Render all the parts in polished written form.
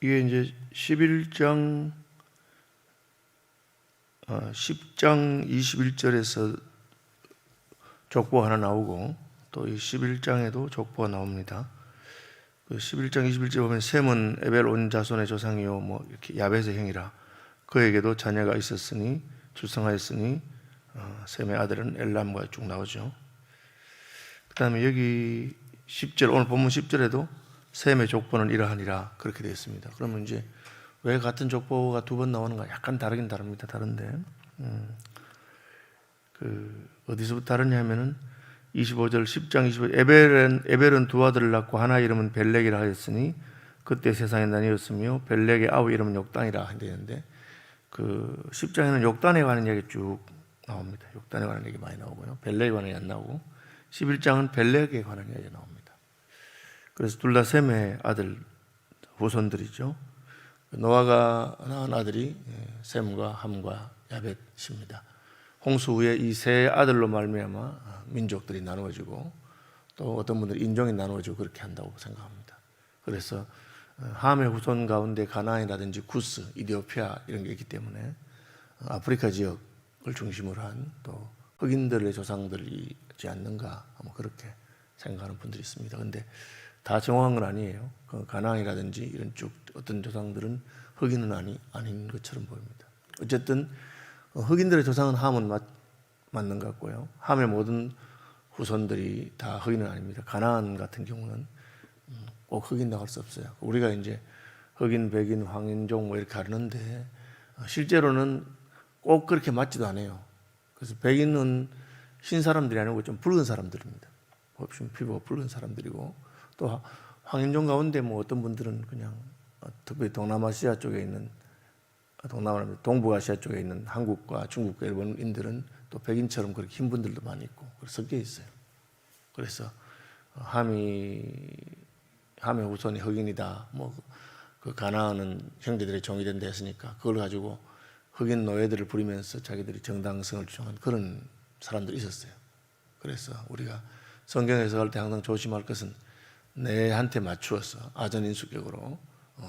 이게 이제 11장 10장 21절에서 족보 하나 나오고 또 이 11장에도 족보가 나옵니다. 그 11장 21절 보면 셈은 에벨 온 자손의 조상이요 뭐 이렇게 야벳의 형이라 그에게도 자녀가 있었으니 출생하였으니 셈의 아들은 엘람과 쭉 나오죠. 그 다음에 여기 10절 오늘 본문 10절에도 셈의 족보는 이러하니라 그렇게 되어 있습니다. 그러면 이제 왜 같은 족보가 두 번 나오는가? 약간 다르긴 다릅니다. 다른데 어디서부터 다르냐 하면은 25절 10장 25절 에벨은 두 아들을 낳고 하나 이름은 벨렉이라 하였으니 그때 세상에 나뉘었으며 벨렉의 아우 이름은 욕단이라 되는데 그 10장에는 욕단에 관한 이야기 쭉 나옵니다. 욕단에 관한 얘기 많이 나오고요. 벨렉에 관한 얘기 안 나오고 11장은 벨렉에 관한 이야기 나옵니다. 그래서 둘 다 셈의 아들 후손들이죠. 노아가 낳은 아들이 셈과 함과 야벳입니다. 홍수 후에 이 세 아들로 말미암아 민족들이 나누어지고 또 어떤 분들이 인종이 나누어지고 그렇게 한다고 생각합니다. 그래서 함의 후손 가운데 가나안이라든지 구스, 이디오피아 이런 게 있기 때문에 아프리카 지역을 중심으로 한 또 흑인들의 조상들이지 않는가 뭐 그렇게 생각하는 분들이 있습니다. 그런데 다 정확한 건 아니에요. 가나안이라든지 이런 쪽 어떤 조상들은 흑인은 아닌 것처럼 보입니다. 어쨌든 흑인들의 조상은 함은 맞는 것 같고요. 함의 모든 후손들이 다 흑인은 아닙니다. 가나안 같은 경우는 꼭 흑인이라고 할 수 없어요. 우리가 이제 흑인, 백인, 황인종 뭐 이렇게 가르는데 실제로는 꼭 그렇게 맞지도 않아요. 그래서 백인은 흰 사람들이 아니고 좀 붉은 사람들입니다. 피부가 붉은 사람들이고 또 황인종 가운데 뭐 어떤 분들은 그냥 특별히 동남아시아 쪽에 있는 동북아시아 쪽에 있는 한국과 중국과 일본인들은 또 백인처럼 그렇게 흰 분들도 많이 있고 섞여 있어요. 그래서 함의 후손이 흑인이다. 뭐 그 가나안은 형제들의 종이 된다 했으니까 그걸 가지고 흑인 노예들을 부리면서 자기들이 정당성을 주장한 그런 사람들이 있었어요. 그래서 우리가 성경 해석할 때 항상 조심할 것은 내한테 맞추어서 아전인수격으로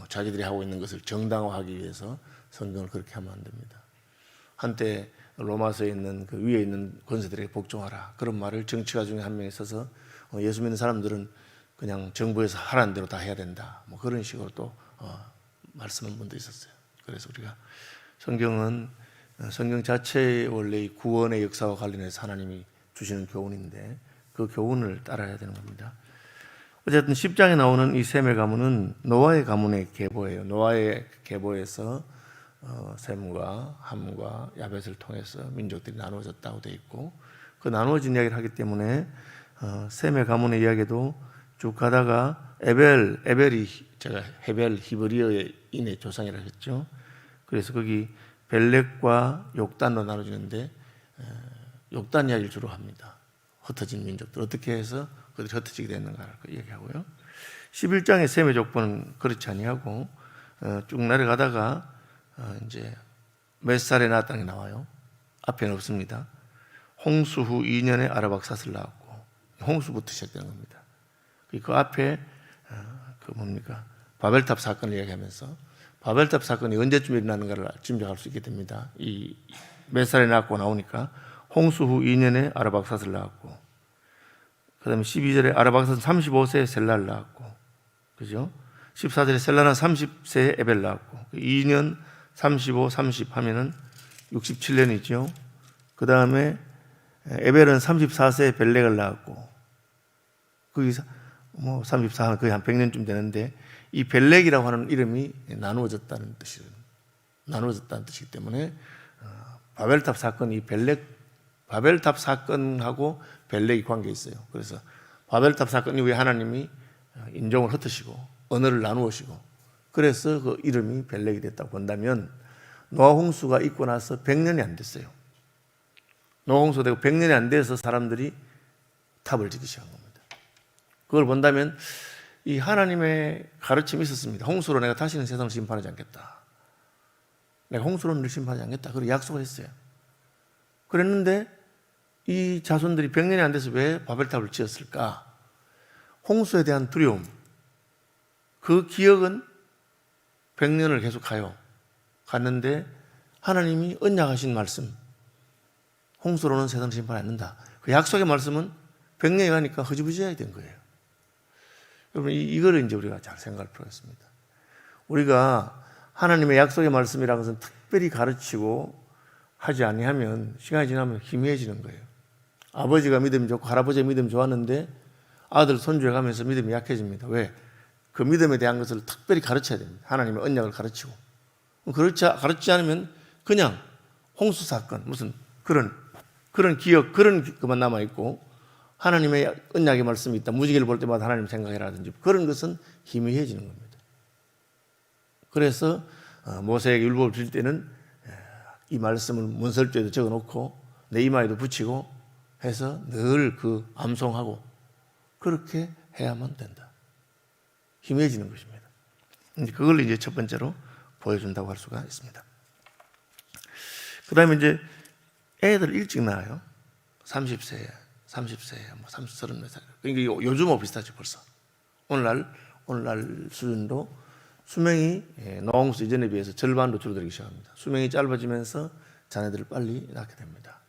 자기들이 하고 있는 것을 정당화하기 위해서 성경을 그렇게 하면 안 됩니다. 한때 로마서에 있는 그 위에 있는 권세들에게 복종하라 그런 말을 정치가 중에 한 명이 써서 예수 믿는 사람들은 그냥 정부에서 하라는 대로 다 해야 된다 뭐 그런 식으로 또 말씀한 분도 있었어요. 그래서 우리가 성경은 성경 자체의 원래 이 구원의 역사와 관련해서 하나님이 주시는 교훈인데 그 교훈을 따라야 되는 겁니다. 어쨌든 10장에 나오는 이 셈의 가문은 노아의 가문의 계보예요. 노아의 계보에서 셈과 함과 야벳을 통해서 민족들이 나누어졌다고 되어 있고 그 나누어진 이야기를 하기 때문에 셈의 가문의 이야기도 쭉 가다가 에벨이 제가 헤벨 히브리어인의 조상이라고 했죠. 그래서 거기 벨렉과 욕단으로 나눠지는데 욕단 이야기를 주로 합니다. 흩어진 민족들 어떻게 해서 그들이 흩어지게 됐는가를 얘기하고요. 11장의 셈의 족보는 그렇지 아니하고 쭉 내려가다가 이제 몇 살에 낳았다는 게 나와요. 앞에는 없습니다. 홍수 후 2년에 아르박삿을 낳았고 홍수부터 시작되는 겁니다. 그 앞에 그 뭡니까 바벨탑 사건을 이야기하면서 바벨탑 사건이 언제쯤 일어나는가를 짐작할 수 있게 됩니다. 이 몇 살에 낳았고 나오니까 홍수 후 2년에 아르박삿을 낳았고 그 다음에 12절에 아르박삿은 35세에 셀라를 낳았고 그죠? 14절에 셀라는 30세에 에벨 낳았고 2년 35, 30 하면은 67년이죠. 그 다음에 에벨은 34세에 벨렉을 낳았고 거기 뭐 34, 거의 한 100년쯤 되는데 이 벨렉이라고 하는 이름이 나누어졌다는 뜻이기 때문에 바벨탑 사건이 바벨탑 사건하고 벨렉이 관계 있어요. 그래서 바벨탑 사건 이후에 하나님이 인종을 흩으시고 언어를 나누시고 그래서 그 이름이 벨렉이 됐다고 본다면 노아 홍수가 있고 나서 100년이 안 됐어요. 노아 홍수가 되고 100년이 안 돼서 사람들이 탑을 짓기 시작한 겁니다. 그걸 본다면 이 하나님의 가르침이 있었습니다. 홍수로 내가 다시는 세상을 심판하지 않겠다. 내가 홍수로 너를 심판하지 않겠다. 그리고 약속을 했어요. 그랬는데 이 자손들이 100년이 안 돼서 왜 바벨탑을 지었을까? 홍수에 대한 두려움, 그 기억은 100년을 계속 가요. 갔는데 하나님이 언약하신 말씀, 홍수로는 세상을 심판하지 않는다. 그 약속의 말씀은 100년이 가니까 허지부지하게 된 거예요. 여러분, 이거를 이제 우리가 잘 생각할 필요가 있습니다. 우리가 하나님의 약속의 말씀이라는 것은 특별히 가르치고 하지 아니하면 시간이 지나면 희미해지는 거예요. 아버지가 믿음이 좋고 할아버지가 믿음이 좋았는데 아들, 손주에 가면서 믿음이 약해집니다. 왜? 그 믿음에 대한 것을 특별히 가르쳐야 됩니다. 하나님의 언약을 가르치고. 가르치지 않으면 그냥 홍수 사건, 무슨 그런 기억, 그런 것만 남아있고 하나님의 언약의 말씀이 있다. 무지개를 볼 때마다 하나님 생각해라든지 그런 것은 희미해지는 겁니다. 그래서 모세에게 율법을 줄 때는 이 말씀을 문설주에도 적어놓고 내 이마에도 붙이고 해서 늘 그 암송하고 그렇게 해야만 된다. 희미해지는 것입니다. 그걸 이제 첫 번째로 보여준다고 할 수가 있습니다. 그 다음에 이제 애들 일찍 낳아요. 30세, 뭐 30, 30살. 그러니까 요즘하고 비슷하죠, 벌써. 오늘날 수준도 수명이 노홍수 이전에 비해서 절반으로 줄어들기 시작합니다. 수명이 짧아지면서 자녀들을 빨리 낳게 됩니다.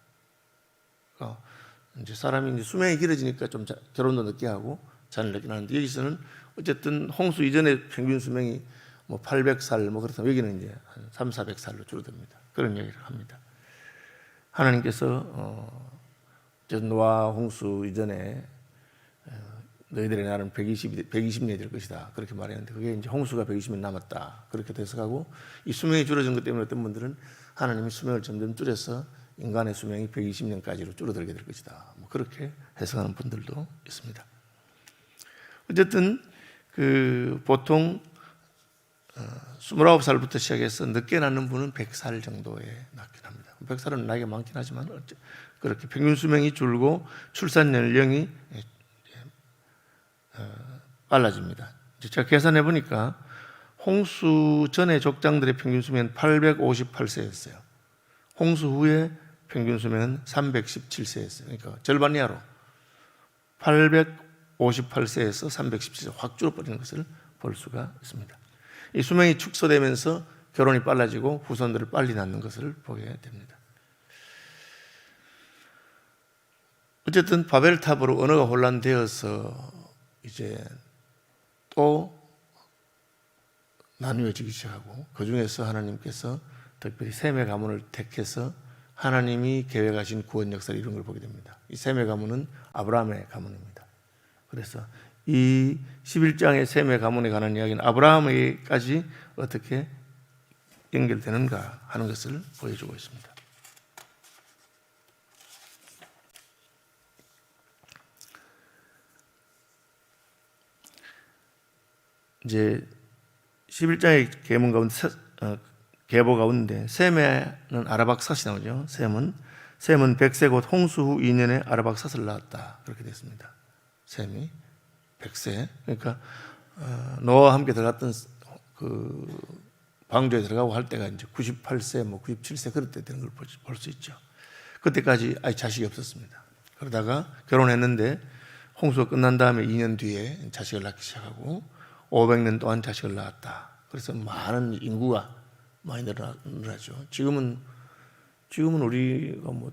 이제 사람이 이제 수명이 길어지니까 좀 결혼도 늦게 하고 자녀를 늦게 낳는데 여기서는 어쨌든 홍수 이전의 평균 수명이 뭐 800살 뭐 그렇다면 여기는 이제 한 300, 400살로 줄어듭니다. 그런 얘기를 합니다. 하나님께서 노아 홍수 이전에 너희들의 날은 120년이 될 것이다. 그렇게 말했는데 그게 이제 홍수가 120년 남았다. 그렇게 돼서가고 이 수명이 줄어진 것 때문에 어떤 분들은 하나님이 수명을 점점 줄여서 인간의 수명이 120년까지로 줄어들게 될 것이다. 뭐 그렇게 해석하는 분들도 있습니다. 어쨌든 보통 29살부터 시작해서 늦게 낳는 분은 100살 정도에 낳긴 합니다. 100살은 나이가 많긴 하지만 그렇게 평균 수명이 줄고 출산 연령이 빨라집니다. 제가 계산해 보니까 홍수 전에 족장들의 평균 수명은 858세였어요. 홍수 후에 평균 수명은 317세였어요. 그러니까 절반 이하로 858세에서 317세 확 줄어버리는 것을 볼 수가 있습니다. 이 수명이 축소되면서 결혼이 빨라지고 후손들을 빨리 낳는 것을 보게 됩니다. 어쨌든 바벨탑으로 언어가 혼란되어서 이제 또 나누어지기 시작하고 그 중에서 하나님께서 특별히 셈의 가문을 택해서 하나님이 계획하신 구원 역사를 이룬 걸 보게 됩니다. 이 셈의 가문은 아브라함의 가문입니다. 그래서 이 11장의 셈의 가문에 관한 이야기는 아브라함에게까지 어떻게 연결되는가 하는 것을 보여주고 있습니다. 이제 11장의 계문 가운데 계보 가운데 셈에는 아라박삿이 나오죠. 셈은 100세 곧 홍수 후 2년에 아라박삿을 낳았다. 그렇게 됐습니다. 셈이 100세. 그러니까 노아와 함께 들어갔던 그 방주에 들어가고 할 때가 이제 98세, 뭐 97세 그럴 때 되는 걸 볼 수 있죠. 그때까지 아예 자식이 없었습니다. 그러다가 결혼했는데 홍수가 끝난 다음에 2년 뒤에 자식을 낳기 시작하고 500년 동안 자식을 낳았다. 그래서 많은 인구가 많이 늘어나죠. 지금은 우리가 뭐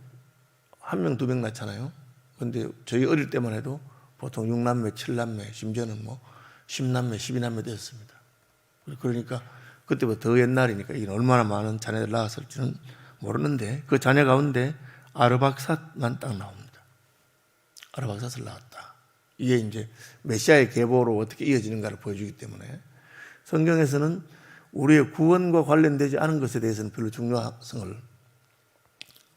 1명, 2명 낳잖아요. 그런데 저희 어릴 때만 해도 보통 6남매, 7남매, 심지어는 뭐 10남매, 12남매 되었습니다. 그러니까 그때부터 더 옛날이니까 이게 얼마나 많은 자녀들 낳았을지는 모르는데 그 자녀 가운데 아르박삿만 딱 나옵니다. 아르박삿을 낳았다. 이게 이제 메시아의 계보로 어떻게 이어지는가를 보여주기 때문에 성경에서는 우리의 구원과 관련되지 않은 것에 대해서는 별로 중요성을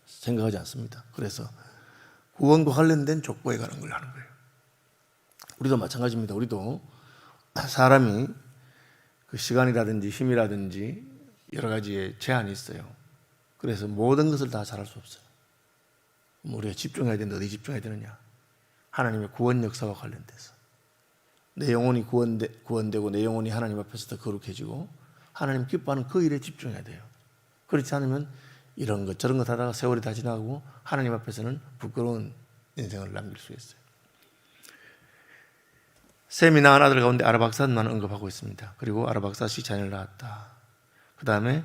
생각하지 않습니다. 그래서 구원과 관련된 족보에 관한 걸 하는 거예요. 우리도 마찬가지입니다. 우리도 사람이 그 시간이라든지 힘이라든지 여러 가지의 제한이 있어요. 그래서 모든 것을 다 잘할 수 없어요. 우리가 집중해야 되는데 어디 집중해야 되느냐? 하나님의 구원 역사와 관련돼서 내 영혼이 구원되고 내 영혼이 하나님 앞에서 더 거룩해지고 하나님 기뻐하는 그 일에 집중해야 돼요. 그렇지 않으면 이런 것 저런 것 하다가 세월이 다 지나고 하나님 앞에서는 부끄러운 인생을 남길 수 있어요. 셈이 낳은 아들 가운데 아르박삿만 언급하고 있습니다. 그리고 아르박삿이 자녀를 낳았다. 그 다음에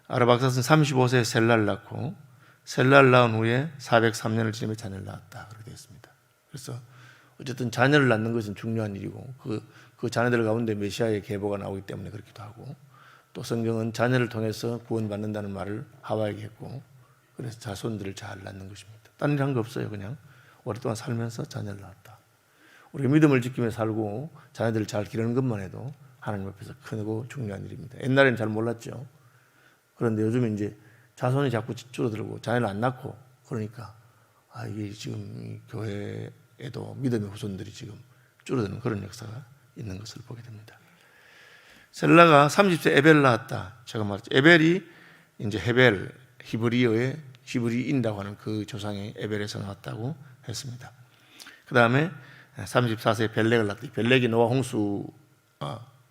아르박삿은 35세에 셀라를 낳고 셀라를 낳은 후에 403년을 지내며 자녀를 낳았다. 그렇게 되어 있습니다. 그래서 어쨌든 자녀를 낳는 것은 중요한 일이고 그 자녀들 가운데 메시아의 계보가 나오기 때문에 그렇기도 하고, 또 성경은 자녀를 통해서 구원받는다는 말을 하와에게 했고, 그래서 자손들을 잘 낳는 것입니다. 딴 일 한 거 없어요. 그냥 오랫동안 살면서 자녀를 낳았다. 우리가 믿음을 지키며 살고 자녀들을 잘 기르는 것만 해도 하나님 앞에서 크고 중요한 일입니다. 옛날에는 잘 몰랐죠. 그런데 요즘은 이제 자손이 자꾸 줄어들고 자녀를 안 낳고 그러니까 이게 지금 이 교회에도 믿음의 후손들이 지금 줄어드는 그런 역사가 있는 것을 보게 됩니다. 셀라가 30세 에벨을 낳았다. 제가 말했죠. 에벨이 이제 헤벨, 히브리인이라고 하는 그 조상의 에벨에서 나왔다고 했습니다. 그 다음에 34세에 벨렉을 낳았다. 벨렉이 노아 홍수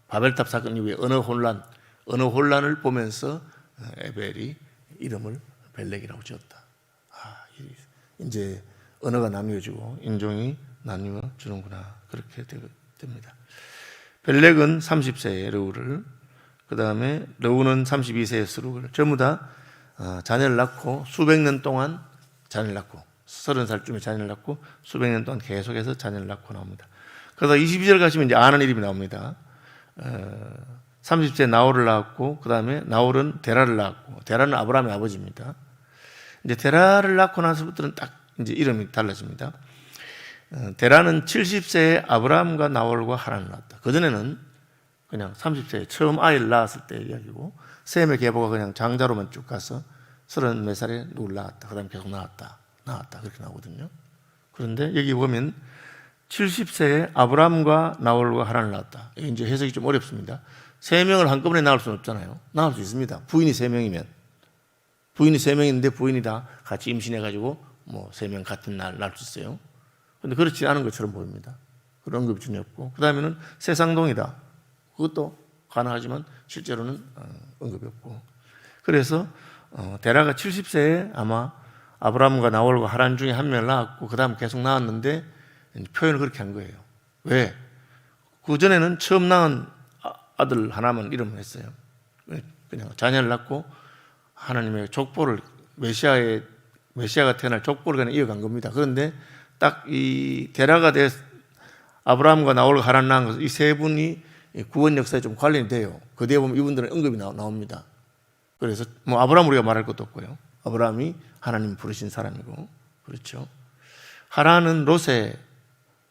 바벨탑 사건 이후에 언어 혼란을 보면서 에벨이 이름을 벨렉이라고 지었다. 이제 언어가 나뉘어지고 인종이 나뉘어지는구나. 그렇게 됩니다. 벨렉은 30세에 르우를, 그 다음에 르우는 32세에 스룩을, 전부 다 자녀를 낳고 수백 년 동안 자녀를 낳고 30살쯤에 자녀를 낳고 수백 년 동안 계속해서 자녀를 낳고 나옵니다. 그러다 22절 가시면 이제 아는 이름이 나옵니다. 30세에 나홀을 낳았고, 그 다음에 나홀은 데라를 낳았고, 데라는 아브라함의 아버지입니다. 이제 데라를 낳고 나서부터는 딱 이제 이름이 달라집니다. 데라는 70세에 아브라함과 나홀과 하란을 낳았다. 그전에는 그냥 30세에 처음 아이를 낳았을 때 이야기고, 셈의 계보가 그냥 장자로만 쭉 가서 30몇 살에 누굴 낳았다. 그 다음에 계속 낳았다. 그렇게 나오거든요. 그런데 여기 보면 70세에 아브라함과 나홀과 하란을 낳았다. 이제 해석이 좀 어렵습니다. 3명을 한꺼번에 낳을 수는 없잖아요. 낳을 수 있습니다. 부인이 3명이면. 부인이 3명인데 부인이 다 같이 임신해가지고 3명 같은 날 낳을 수 있어요. 그런데 그렇지 않은 것처럼 보입니다. 그런 언급이 전혀 없고, 그 다음에는 세상동이다. 그것도 가능하지만 실제로는 언급이 없고. 그래서 데라가 70세에 아마 아브라함과 나홀과 하란 중에 한 명을 낳았고 그 다음 계속 낳았는데 표현을 그렇게 한 거예요. 왜? 그 전에는 처음 낳은 아들 하나만 이름을 했어요. 그냥 자녀를 낳고 하나님의 족보를 메시아가 태어날 족보를 그냥 이어간 겁니다. 그런데 딱 이 데라가 돼 아브라함과 나홀과 하란 낳은 것은 이 세 분이 구원 역사에 좀 관련이 돼요. 그 뒤에 보면 이분들은 언급이 나옵니다. 그래서 아브라함 우리가 말할 것도 없고요. 아브라함이 하나님 부르신 사람이고, 그렇죠. 하란은 롯의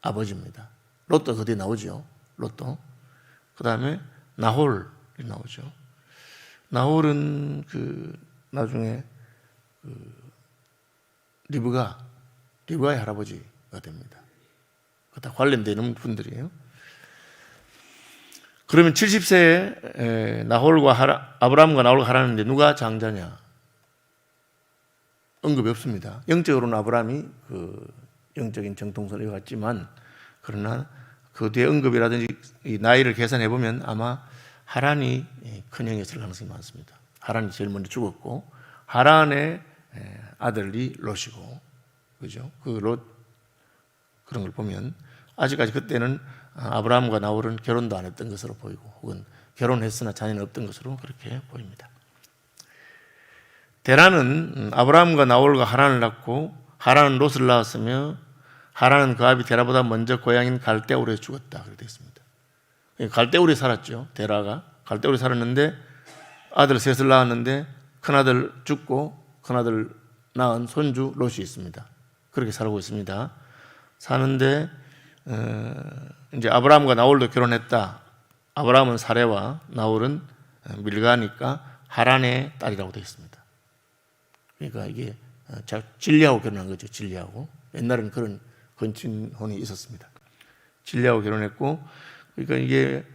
아버지입니다. 롯도 그 뒤에 나오죠. 롯도. 그 다음에 나홀이 나오죠. 나홀은 나중에 리브가의 할아버지가 됩니다. 다 관련되는 분들이에요. 그러면 70세에 아브라함과 나홀과 하란인데 누가 장자냐? 언급이 없습니다. 영적으로는 아브라함이 영적인 정통성을 이어갔지만, 그러나 그 뒤에 언급이라든지 이 나이를 계산해 보면 아마 하란이 큰형이었을 가능성이 많습니다. 하란이 제일 먼저 죽었고, 하란의 아들이 롯이고, 그죠? 롯 그런 걸 보면 아직까지 그때는 아브라함과 나홀은 결혼도 안 했던 것으로 보이고, 혹은 결혼했으나 자녀는 없던 것으로 그렇게 보입니다. 데라는 아브라함과 나홀과 하란을 낳고, 하란은 롯을 낳았으며 하란은 그 아비 데라보다 먼저 고향인 갈대우르에 죽었다. 그렇게 되어 있습니다. 갈대우르에 살았죠. 데라가 갈대우르에 살았는데 아들 셋을 낳았는데 큰아들 죽고 큰아들 낳은 손주 롯이 있습니다. 그렇게 살고 있습니다. 사는데 이제 아브라함과 나홀도 결혼했다. 아브라함은 사레와 나홀은 밀가니까 하란의 딸이라고 되어 있습니다. 그러니까 이게 진리하고 결혼한 거죠. 진리하고. 옛날에는 그런 건친혼이 있었습니다. 진리하고 결혼했고, 그러니까 이게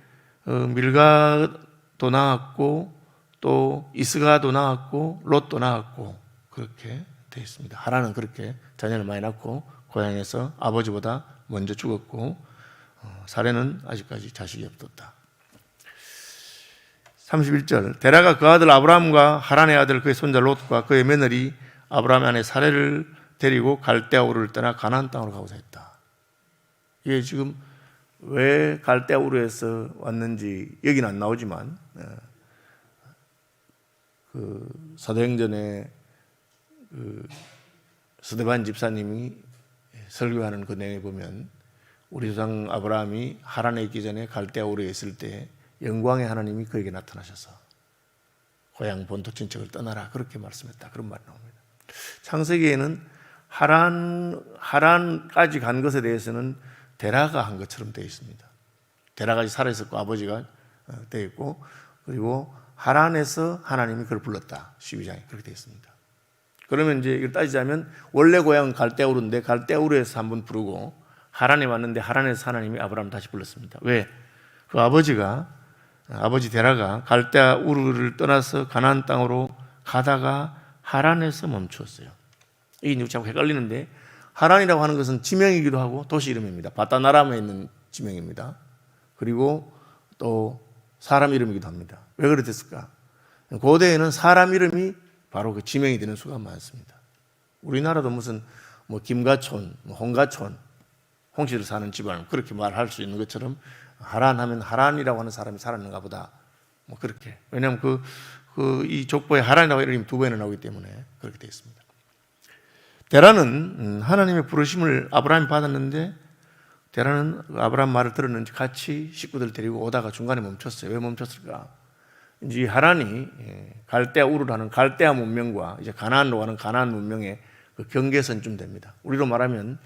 밀가도 낳았고 또 이스가도 낳았고 롯도 낳았고 그렇게 되어 있습니다. 하란은 그렇게 자녀를 많이 낳고 고향에서 아버지보다 먼저 죽었고, 사레는 아직까지 자식이 없었다. 31절, 데라가 그 아들 아브라함과 하란의 아들 그의 손자 롯과 그의 며느리 아브라함의 아내 사레를 데리고 갈대아우르를 떠나 가나안 땅으로 가고자 했다. 이게 지금 왜 갈대아 우르에서 왔는지 여기는 안 나오지만 그 사도행전에 그 스데반 집사님이 설교하는 그 내용에 보면 우리 조상 아브라함이 하란에 있기 전에 갈대아 우르에 있을 때 영광의 하나님이 그에게 나타나셔서 고향 본토 친척을 떠나라 그렇게 말씀했다. 그런 말이 나옵니다. 창세기에는 하란까지 간 것에 대해서는 데라가 한 것처럼 되어 있습니다. 데라가 살아있었고 아버지가 되어 있고 그리고 하란에서 하나님이 그를 불렀다. 12장에 그렇게 되어 있습니다. 그러면 이제 이걸 따지자면 원래 고향은 갈대아 우르인데 갈대아 우르에서 한번 부르고 하란에 왔는데 하란에서 하나님이 아브라함을 다시 불렀습니다. 왜? 그 아버지 데라가 갈대아 우르를 떠나서 가나안 땅으로 가다가 하란에서 멈추었어요. 이게 자꾸 헷갈리는데 하란이라고 하는 것은 지명이기도 하고 도시 이름입니다. 바다나람에 있는 지명입니다. 그리고 또 사람 이름이기도 합니다. 왜 그랬을까? 고대에는 사람 이름이 바로 그 지명이 되는 수가 많습니다. 우리나라도 무슨 뭐 김가촌, 홍가촌, 홍씨를 사는 집안 그렇게 말할 수 있는 것처럼 하란 하면 하란이라고 하는 사람이 살았는가 보다. 뭐 그렇게. 왜냐하면 이 족보에 하란이라고 이름이 두 번이나 나오기 때문에 그렇게 되어 있습니다. 데라는 하나님의 부르심을 아브라함이 받았는데 데라는 아브라함 말을 들었는지 같이 식구들 데리고 오다가 중간에 멈췄어요. 왜 멈췄을까? 이제 이 하란이 갈대아 우르라는 갈대아 문명과 이제 가나안으로 가는 가나안 문명의 그 경계선쯤 됩니다. 우리로 말하면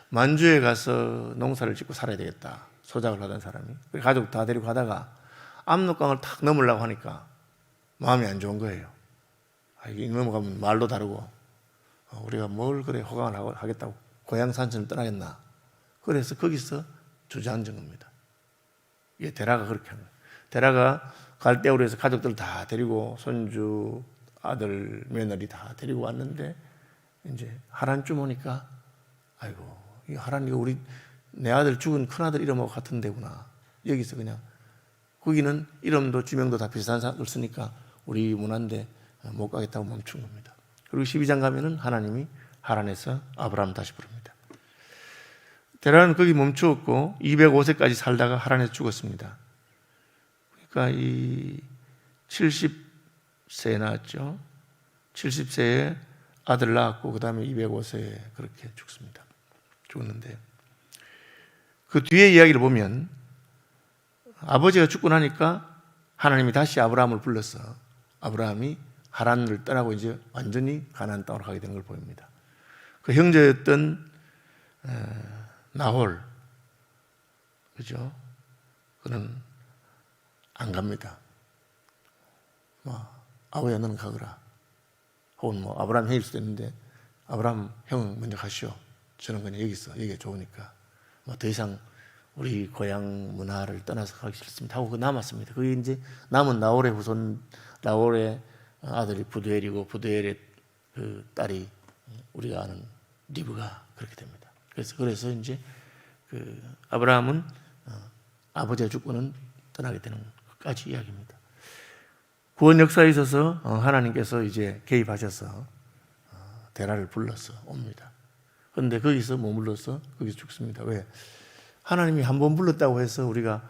만주에 가서 농사를 짓고 살아야 되겠다. 소작을 하던 사람이 가족 다 데리고 가다가 압록강을 탁 넘으려고 하니까 마음이 안 좋은 거예요. 이게 넘어가면 말도 다르고 우리가 뭘 그래 호강을 하겠다고 고향 산천을 떠나겠나. 그래서 거기서 주저앉은 겁니다. 이게 데라가 그렇게 한 거예요. 데라가 갈대아 우르에서 가족들 다 데리고 손주, 아들, 며느리 다 데리고 왔는데 이제 하란쯤 오니까 아이고 이 하란 이거 내 아들 죽은 큰아들 이름하고 같은 데구나. 여기서 그냥 거기는 이름도 지명도 다 비슷한 사람들 쓰니까 우리 문화인데 못 가겠다고 멈춘 겁니다. 그리고 12장 가면은 하나님이 하란에서 아브라함 다시 부릅니다. 데라는 거기 멈추었고 205세까지 살다가 하란에서 죽었습니다. 그러니까 이 70세에 낳았죠. 70세에 아들 낳았고 그 다음에 205세에 그렇게 죽었는데 그 뒤에 이야기를 보면 아버지가 죽고 나니까 하나님이 다시 아브라함을 불러서 아브라함이 하란을 떠나고 이제 완전히 가나안 땅으로 가게 되는 걸 보입니다. 그 형제였던 나홀, 그죠? 그는 안 갑니다. 아버야 너는 가거라. 혹은 아브라함 형일 수도 있는데 아브라함 형 먼저 가시오. 저는 그냥 여기가 좋으니까 더 이상 우리 고향 문화를 떠나서 가기 싫습니다 하고 남았습니다. 그게 이제 남은 나홀의 후손, 나홀의 아들이 부두엘이고 부두엘의 그 딸이 우리가 아는 리브가 그렇게 됩니다. 그래서 이제 그 아브라함은 아버지가 죽고는 떠나게 되는 것까지 이야기입니다. 구원 역사에 있어서 하나님께서 이제 개입하셔서 데라를 불러서 옵니다. 그런데 거기서 머물러서 거기서 죽습니다. 왜? 하나님이 한 번 불렀다고 해서 우리가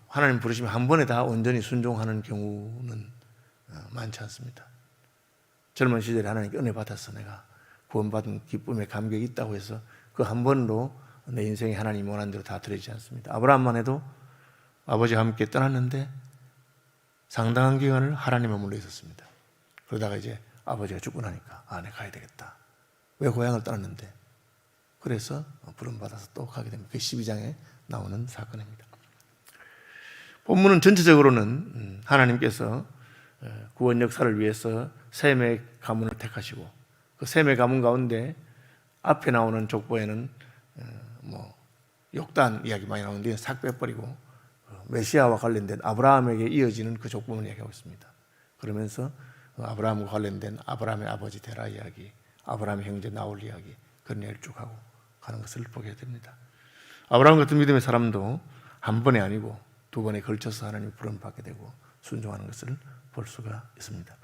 하나님 부르시면 한 번에 다 온전히 순종하는 경우는 많지 않습니다. 젊은 시절에 하나님께 은혜 받아서 내가 구원받은 기쁨에 감격이 있다고 해서 그 한 번으로 내 인생에 하나님이 원하는 대로 다 드리지 않습니다. 아브라함만 해도 아버지와 함께 떠났는데 상당한 기간을 하나님에 머물러 있었습니다. 그러다가 이제 아버지가 죽고 나니까 내가 가야 되겠다. 왜 고향을 떠났는데? 그래서 부름받아서 또 가게 됩니다. 그 12장에 나오는 사건입니다. 본문은 전체적으로는 하나님께서 구원 역사를 위해서 셈의 가문을 택하시고 그 셈의 가문 가운데 앞에 나오는 족보에는 욕단 이야기 많이 나오는데 싹 빼버리고 메시아와 관련된 아브라함에게 이어지는 그 족보를 이야기하고 있습니다. 그러면서 아브라함과 관련된 아브라함의 아버지 데라 이야기, 아브라함의 형제 나홀 이야기 그런 이야기를 쭉 하고 가는 것을 보게 됩니다. 아브라함 같은 믿음의 사람도 한 번에 아니고 두 번에 걸쳐서 하나님의 부름을 받게 되고 순종하는 것을 볼 수가 있습니다.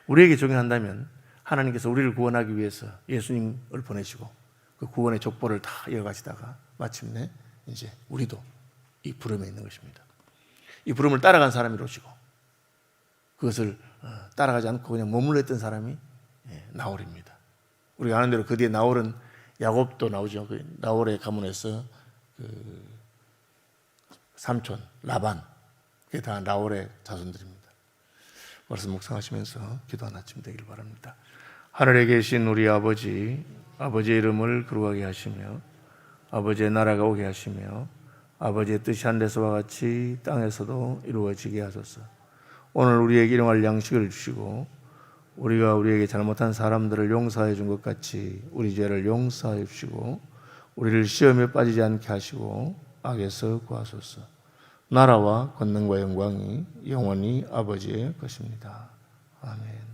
우리에게 적용한다면 하나님께서 우리를 구원하기 위해서 예수님을 보내시고 그 구원의 족보를 다 이어가시다가 마침내 이제 우리도 이 부름에 있는 것입니다. 이 부름을 따라간 사람이 이루어지고 그것을 따라가지 않고 그냥 머물러 있던 사람이 나홀입니다. 우리가 아는 대로 그 뒤에 나홀은 야곱도 나오죠. 그 나홀의 가문에서 그 삼촌 라반, 그게 다 나홀의 자손들입니다. 말씀 묵상하시면서 기도하는 아침 되기를 바랍니다. 하늘에 계신 우리 아버지, 아버지의 이름을 거룩하게 하시며 아버지의 나라가 오게 하시며 아버지의 뜻이 하늘에서와 같이 땅에서도 이루어지게 하소서. 오늘 우리에게 일용할 양식을 주시고 우리가 우리에게 잘못한 사람들을 용서해 준 것 같이 우리 죄를 용서해 주시고 우리를 시험에 빠지지 않게 하시고 악에서 구하소서. 나라와 권능과 영광이 영원히 아버지의 것입니다. 아멘.